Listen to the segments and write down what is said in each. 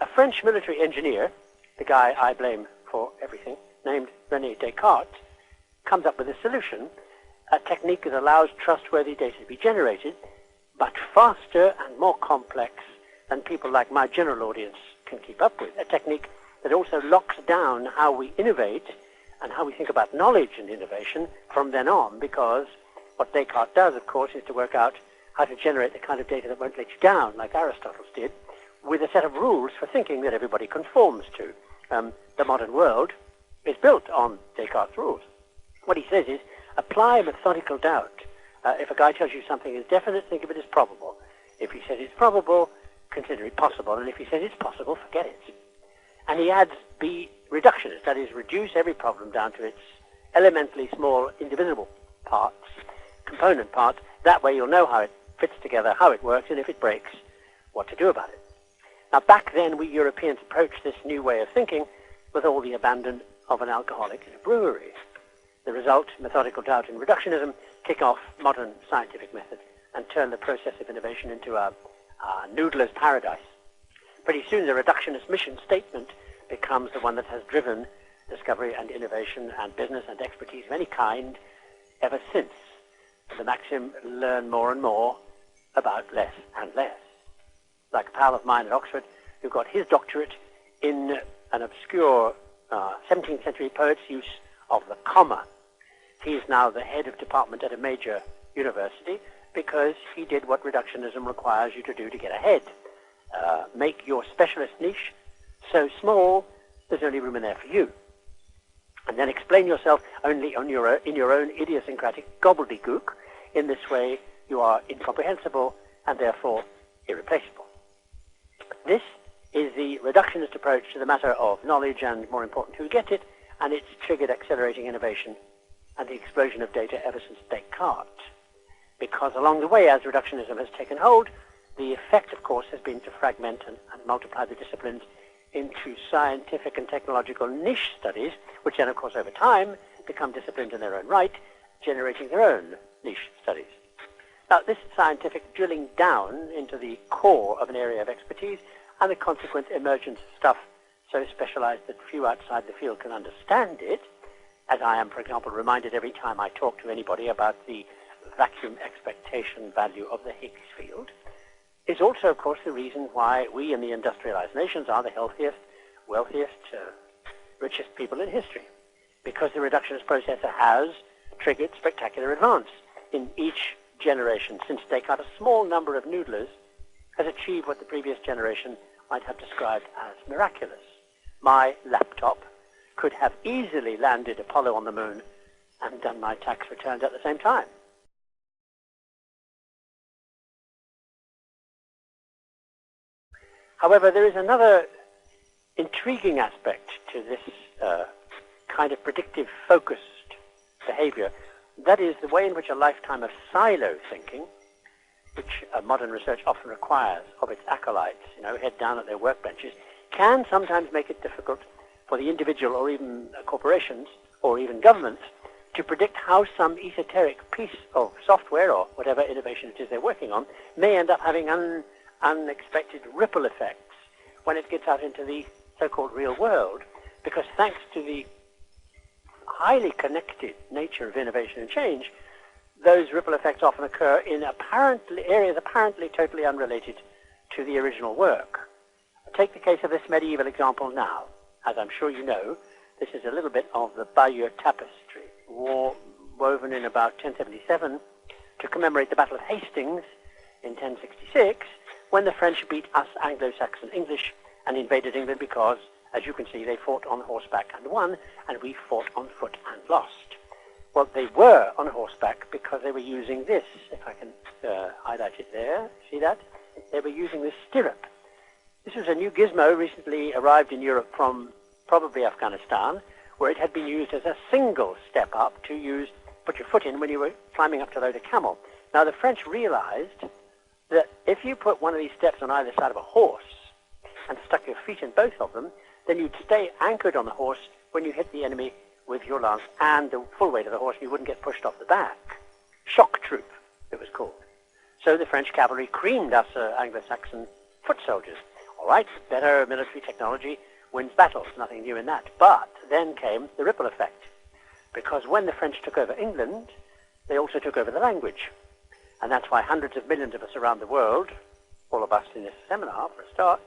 A French military engineer, the guy I blame for everything, named Rene Descartes, comes up with a solution, a technique that allows trustworthy data to be generated, but faster and more complex than people like my general audience can keep up with. A technique that also locks down how we innovate and how we think about knowledge and innovation from then on, because what Descartes does, of course, is to work out how to generate the kind of data that won't let you down, like Aristotle's did, with a set of rules for thinking that everybody conforms to. The modern world is built on Descartes' rules. What he says is, apply methodical doubt. If a guy tells you something is definite, think of it as probable. If he says it's probable, consider it possible. And if he says it's possible, forget it. And he adds, be reductionist, that is, reduce every problem down to its elementally small, indivisible parts, component parts. That way you'll know how it fits together, how it works, and if it breaks, what to do about it. Now, back then, we Europeans approached this new way of thinking with all the abandon of an alcoholic in a brewery. The result, methodical doubt and reductionism, kick off modern scientific method and turn the process of innovation into a noodler's paradise. Pretty soon, the reductionist mission statement becomes the one that has driven discovery and innovation and business and expertise of any kind ever since. The maxim, learn more and more about less and less. Like a pal of mine at Oxford who got his doctorate in an obscure 17th century poet's use of the comma. He is now the head of department at a major university because he did what reductionism requires you to do to get ahead. Make your specialist niche so small there's only room in there for you. And then explain yourself only in your own idiosyncratic gobbledygook. In this way, you are incomprehensible and therefore irreplaceable. This is the reductionist approach to the matter of knowledge and, more important, who get it, and it's triggered accelerating innovation and the explosion of data ever since Descartes. Because along the way, as reductionism has taken hold, the effect, of course, has been to fragment and multiply the disciplines into scientific and technological niche studies, which then, of course, over time become disciplines in their own right, generating their own niche studies. Now, this scientific drilling down into the core of an area of expertise and the consequent emergence of stuff so specialized that few outside the field can understand it, as I am, for example, reminded every time I talk to anybody about the vacuum expectation value of the Higgs field, is also, of course, the reason why we in the industrialized nations are the healthiest, wealthiest, richest people in history. Because the reductionist process has triggered spectacular advance in each generation. Since Descartes, a small number of noodlers has achieved what the previous generation might have described as miraculous. My laptop could have easily landed Apollo on the moon and done my tax returns at the same time. However, there is another intriguing aspect to this kind of predictive focused behavior. That is the way in which a lifetime of silo thinking, which modern research often requires of its acolytes, head down at their workbenches, can sometimes make it difficult for the individual or even corporations or even governments to predict how some esoteric piece of software or whatever innovation it is they're working on may end up having unexpected ripple effects when it gets out into the so-called real world, because thanks to the highly connected nature of innovation and change, those ripple effects often occur in areas apparently totally unrelated to the original work. Take the case of this medieval example now. As I'm sure you know, this is a little bit of the Bayeux Tapestry, woven in about 1077 to commemorate the Battle of Hastings in 1066, when the French beat us Anglo-Saxon English and invaded England because, as you can see, they fought on horseback and won, and we fought on foot and lost. Well, they were on horseback because they were using this. If I can highlight it there, see that? They were using this stirrup. This was a new gizmo recently arrived in Europe from probably Afghanistan, where it had been used as a single step up to put your foot in when you were climbing up to load a camel. Now, the French realized that if you put one of these steps on either side of a horse and stuck your feet in both of them, then you'd stay anchored on the horse when you hit the enemy with your lance and the full weight of the horse, and you wouldn't get pushed off the back. Shock troop, it was called. So the French cavalry creamed us Anglo-Saxon foot soldiers. All right, better military technology wins battles, nothing new in that. But then came the ripple effect, because when the French took over England, they also took over the language. And that's why hundreds of millions of us around the world, all of us in this seminar for a start,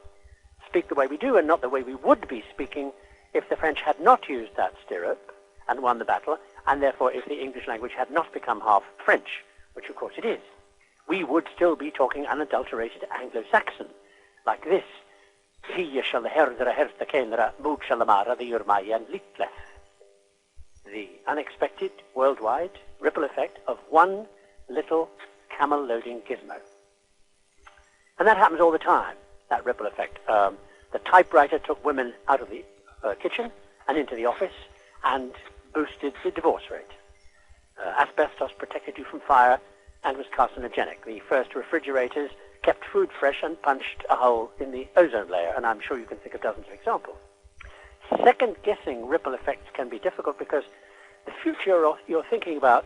speak the way we do and not the way we would be speaking if the French had not used that stirrup and won the battle, and therefore if the English language had not become half French, which of course it is. We would still be talking unadulterated Anglo-Saxon, like this. The unexpected, worldwide ripple effect of one little camel-loading gizmo. And that happens all the time, that ripple effect. The typewriter took women out of the kitchen and into the office and boosted the divorce rate. Asbestos protected you from fire and was carcinogenic. The first refrigerators kept food fresh and punched a hole in the ozone layer, and I'm sure you can think of dozens of examples. Second-guessing ripple effects can be difficult because the future you're thinking about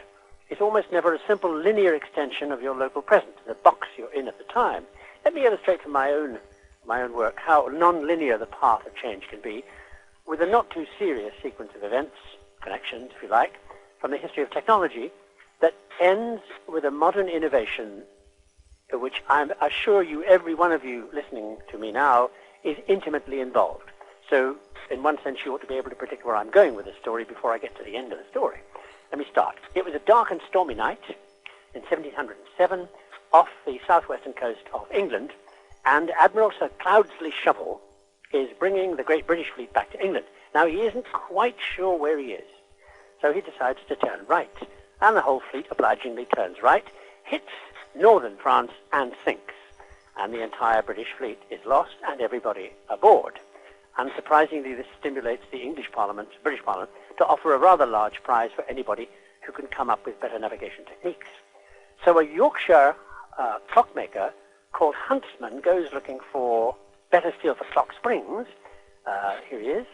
is almost never a simple linear extension of your local present, the box you're in at the time. Let me illustrate from my own work how non-linear the path of change can be, with a not-too-serious sequence of events, connections, if you like, from the history of technology that ends with a modern innovation which I assure you, every one of you listening to me now, is intimately involved. So, in one sense, you ought to be able to predict where I'm going with this story before I get to the end of the story. Let me start. It was a dark and stormy night in 1707 off the southwestern coast of England, and Admiral Sir Cloudesley Shovel is bringing the great British fleet back to England. Now, he isn't quite sure where he is, so he decides to turn right, and the whole fleet obligingly turns right, hits northern France and sinks, and the entire British fleet is lost and everybody aboard. Unsurprisingly, this stimulates the British Parliament, to offer a rather large prize for anybody who can come up with better navigation techniques. So a Yorkshire clockmaker called Huntsman goes looking for better steel for clock springs. Here he is.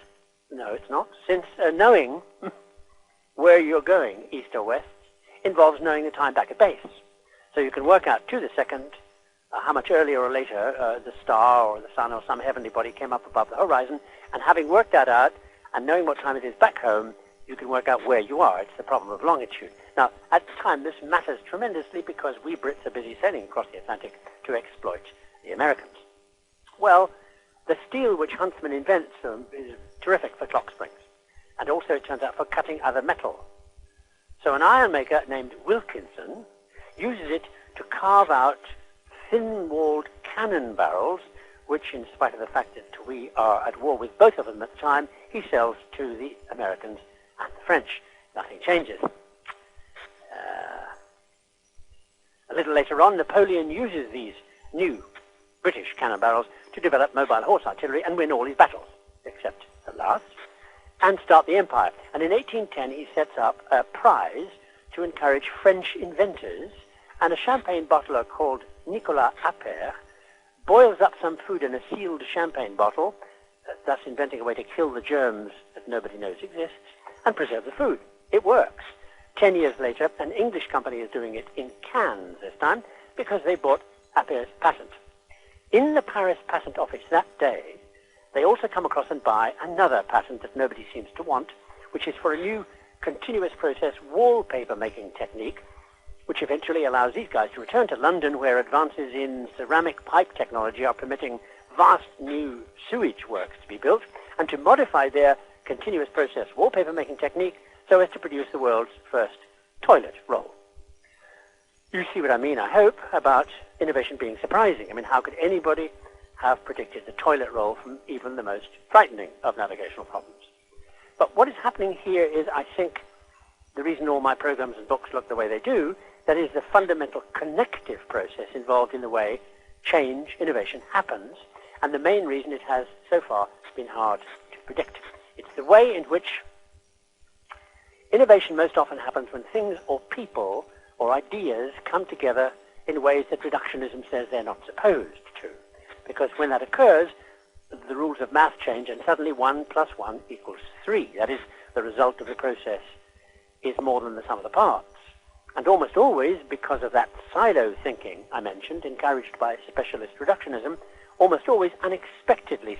No, it's not. Since knowing where you're going, east or west, involves knowing the time back at base. So you can work out to the second how much earlier or later the star or the sun or some heavenly body came up above the horizon, and having worked that out and knowing what time it is back home, you can work out where you are. It's the problem of longitude. Now, at the time, this matters tremendously because we Brits are busy sailing across the Atlantic to exploit the Americans. Well, the steel which Huntsman invents is terrific for clock springs, and also it turns out for cutting other metal. So an iron maker named Wilkinson uses it to carve out thin-walled cannon barrels, which, in spite of the fact that we are at war with both of them at the time, he sells to the Americans and the French. Nothing changes. A little later on, Napoleon uses these new British cannon barrels to develop mobile horse artillery and win all his battles, except the last, and start the empire. And in 1810, he sets up a prize to encourage French inventors, and a champagne bottler called Nicolas Appert boils up some food in a sealed champagne bottle, thus inventing a way to kill the germs that nobody knows exists, and preserve the food. It works. 10 years later, an English company is doing it in cans this time because they bought Appert's patent. In the Paris patent office that day, they also come across and buy another patent that nobody seems to want, which is for a new continuous process wallpaper making technique, which eventually allows these guys to return to London, where advances in ceramic pipe technology are permitting vast new sewage works to be built, and to modify their continuous process wallpaper making technique so as to produce the world's first toilet roll. You see what I mean, I hope, about innovation being surprising. I mean, how could anybody have predicted the toilet roll from even the most frightening of navigational problems? But what is happening here is, I think, the reason all my programs and books look the way they do, that is the fundamental connective process involved in the way change, innovation happens, and the main reason it has so far been hard to predict. It's the way in which innovation most often happens when things or people or ideas come together in ways that reductionism says they're not supposed to. Because when that occurs, the rules of math change, and suddenly 1 + 1 = 3. That is, the result of the process is more than the sum of the parts. And almost always, because of that silo thinking I mentioned, encouraged by specialist reductionism, almost always unexpectedly so.